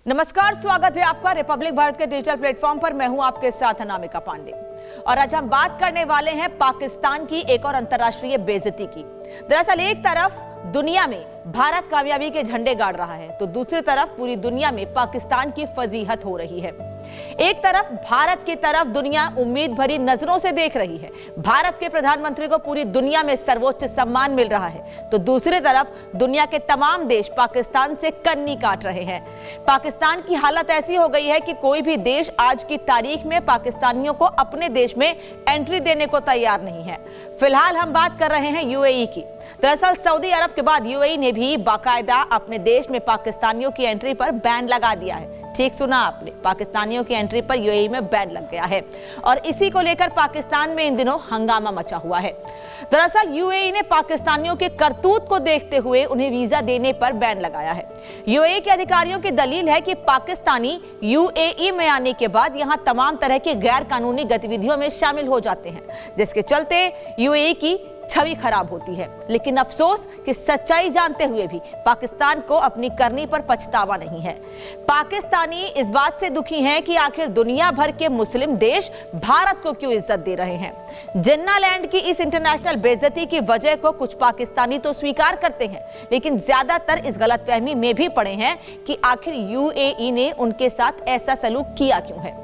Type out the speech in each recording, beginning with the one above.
नमस्कार, स्वागत है आपका रिपब्लिक भारत के डिजिटल प्लेटफॉर्म पर। मैं हूं आपके साथ अनामिका पांडे और आज हम बात करने वाले हैं पाकिस्तान की एक और अंतर्राष्ट्रीय बेइज्जती की। दरअसल एक तरफ दुनिया में भारत कामयाबी के झंडे गाड़ रहा है तो दूसरी तरफ पूरी दुनिया में पाकिस्तान की फजीहत हो रही है। एक तरफ भारत की तरफ दुनिया उम्मीद भरी नजरों से देख रही है, भारत के प्रधानमंत्री को पूरी दुनिया में सर्वोच्च सम्मान मिल रहा है, तो दूसरी तरफ दुनिया के तमाम देश पाकिस्तान से कन्नी काट रहे हैं। पाकिस्तान की हालत ऐसी हो गई है कि कोई भी देश आज की तारीख में पाकिस्तानियों को अपने देश में एंट्री देने को तैयार नहीं है। फिलहाल हम बात कर रहे हैं यूएई की। दरअसल सऊदी अरब के बाद यूएई ने भी बाकायदा अपने देश में पाकिस्तानियों की एंट्री पर बैन लगा दिया है। ठीक सुना आपने, पाकिस्तानियों की एंट्री पर यूएई में बैन लग गया है और इसी को लेकर पाकिस्तान में इन दिनों हंगामा मचा हुआ है। दरअसल यूएई ने पाकिस्तानियों के करतूत को देखते हुए उन्हें वीजा देने पर बैन लगाया है। यूएई के अधिकारियों की दलील है कि पाकिस्तानी यूएई में आने के बाद यहां तमाम तरह की गैर कानूनी गतिविधियों में शामिल हो जाते हैं, जिसके चलते यूएई की छवि खराब होती है। लेकिन अफसोस कि सच्चाई जानते हुए भी पाकिस्तान को अपनी करनी पर पछतावा नहीं है। पाकिस्तानी इस बात से दुखी हैं कि आखिर दुनिया भर के मुस्लिम देश भारत को क्यों इज्जत दे रहे हैं। जिन्ना लैंड की इस इंटरनेशनल बेइज्जती की वजह को कुछ पाकिस्तानी तो स्वीकार करते हैं, लेकिन ज्यादातर इस गलतफहमी में भी पड़े हैं कि आखिर यूएई ने उनके साथ ऐसा सलूक किया क्यों है,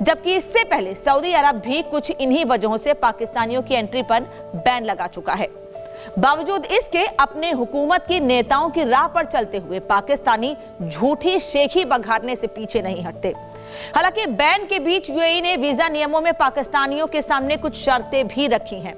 जबकि इससे पहले सऊदी अरब भी कुछ इन्हीं वजहों से पाकिस्तानियों की एंट्री पर बैन लगा चुका है। बावजूद इसके अपने हुकूमत की नेताओं की राह पर चलते हुए पाकिस्तानी झूठी शेखी बघारने से पीछे नहीं हटते। हालांकि बैन के बीच यूएई ने वीजा नियमों में पाकिस्तानियों के सामने कुछ शर्तें भी रखी हैं।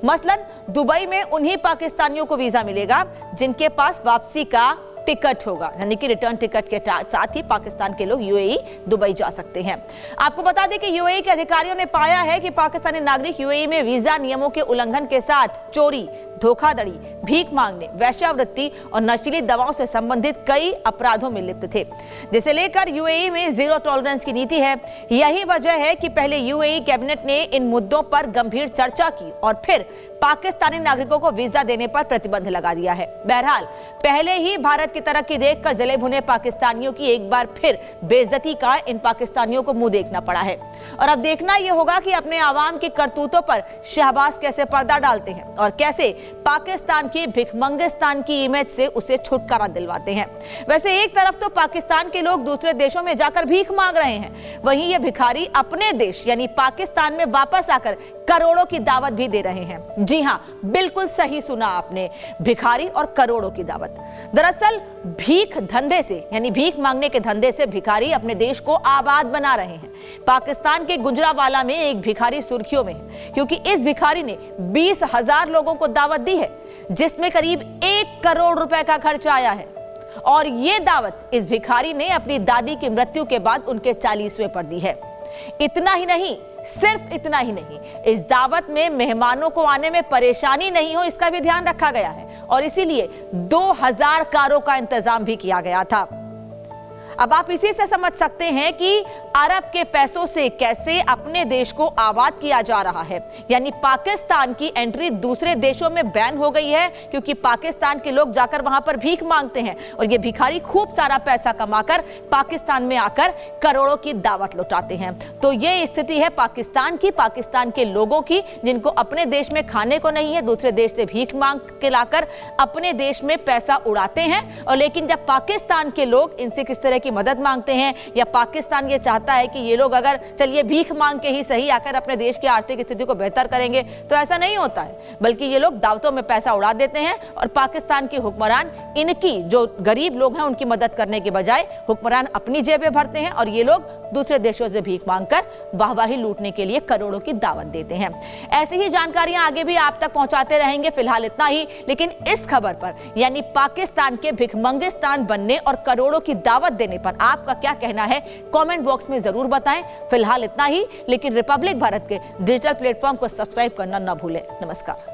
मसलन दुबई में उन्हीं पाकिस्तानियों को वीजा मिलेगा जिनके पास वापसी का टिकट होगा, यानी कि रिटर्न टिकट के साथ ही पाकिस्तान के लोग यूएई दुबई जा सकते हैं। आपको बता दें कि यूएई के अधिकारियों ने पाया है कि पाकिस्तानी नागरिक यूएई में वीजा नियमों के उल्लंघन के साथ चोरी, धोखाधड़ी, भीख मांगने, वेश्यावृत्ति और नशीली दवाओं से संबंधित कई अपराधों में लिप्त थे, जिसे लेकर यूएई में जीरो टॉलरेंस की नीति है। यही वजह है कि पहले यूएई कैबिनेट ने इन मुद्दों पर गंभीर चर्चा की और फिर पाकिस्तानी नागरिकों को वीजा देने पर प्रतिबंध लगा दिया है। बहरहाल पहले ही भारत की तरक्की देखकर जले भुने पाकिस्तानियों की एक बार फिर बेइज्जती का इन पाकिस्तानियों को मुंह देखना पड़ा है और अब देखना यह होगा कि अपने आवाम की करतूतों पर शहबाज कैसे पर्दा डालते हैं और कैसे पाकिस्तान की भिखमंगिस्तान की इमेज से उसे छुटकारा दिलवाते हैं। वैसे एक तरफ तो पाकिस्तान के लोग दूसरे देशों में जाकर भीख मांग रहे हैं, वहीं ये भिखारी अपने देश यानी पाकिस्तान में वापस आकर करोड़ों की दावत भी दे रहे हैं। जी हां, बिल्कुल सही सुना आपने, भिखारी और करोड़ों की दावत। दरअसल भीख धंधे से यानी भीख मांगने के धंधे से भिखारी अपने देश को आबाद बना रहे हैं। पाकिस्तान के गुजरावाला में एक भिखारी सुर्खियों में है क्योंकि इस भिखारी ने 20,000 लोगों को दावत दी है, जिसमें करीब 1 करोड़ रुपए का खर्चा आया है। और ये दावत इस भिखारी ने अपनी दादी की मृत्यु के बाद उनके 40वें पर दी है। इतना ही नहीं, सिर्फ इतना ही नहीं, इस दावत में मेहमानों को आने में परेशानी नहीं हो इसका भी ध्यान रखा गया है और इसीलिए 2000 कारों का इंतजाम भी किया गया था। अब आप इसी से समझ सकते हैं कि अरब के पैसों से कैसे अपने देश को आबाद किया जा रहा है। यानी पाकिस्तान की एंट्री दूसरे देशों में बैन हो गई है क्योंकि पाकिस्तान के लोग जाकर वहां पर भीख मांगते हैं और ये भिखारी खूब सारा पैसा कमाकर पाकिस्तान में आकर करोड़ों की दावत लुटाते हैं। तो ये स्थिति है पाकिस्तान की, पाकिस्तान के लोगों की, जिनको अपने देश में खाने को नहीं है, दूसरे देश से भीख मांग के लाकर अपने देश में पैसा उड़ाते हैं। और लेकिन जब पाकिस्तान के लोग इनसे किस तरह की मदद मांगते हैं या पाकिस्तान ये चाहता है कि ये लोग अगर चलिए भीख मांग के ही सही आकर अपने देश की आर्थिक स्थिति को बेहतर करेंगे, तो ऐसा नहीं होता है, बल्कि ये लोग दावतों में पैसा उड़ा देते हैं और पाकिस्तान के हुक्मरान इनकी जो गरीब लोग हैं उनकी मदद करने के बजाय हुक्मरान अपनी जेबें भरते हैं और ये लोग दूसरे देशों से भीख मांगकर वाहवाही लूटने के लिए करोड़ों की दावत देते हैं। ऐसी ही जानकारियां आगे भी आप तक पहुंचाते रहेंगे। फिलहाल इतना ही, लेकिन इस खबर पर यानी पाकिस्तान के भिखमंगिस्तान बनने और करोड़ों की दावत देने पर आपका क्या कहना है, कमेंट बॉक्स में जरूर बताएं। फिलहाल इतना ही, लेकिन रिपब्लिक भारत के डिजिटल प्लेटफॉर्म को सब्सक्राइब करना ना भूलें। नमस्कार।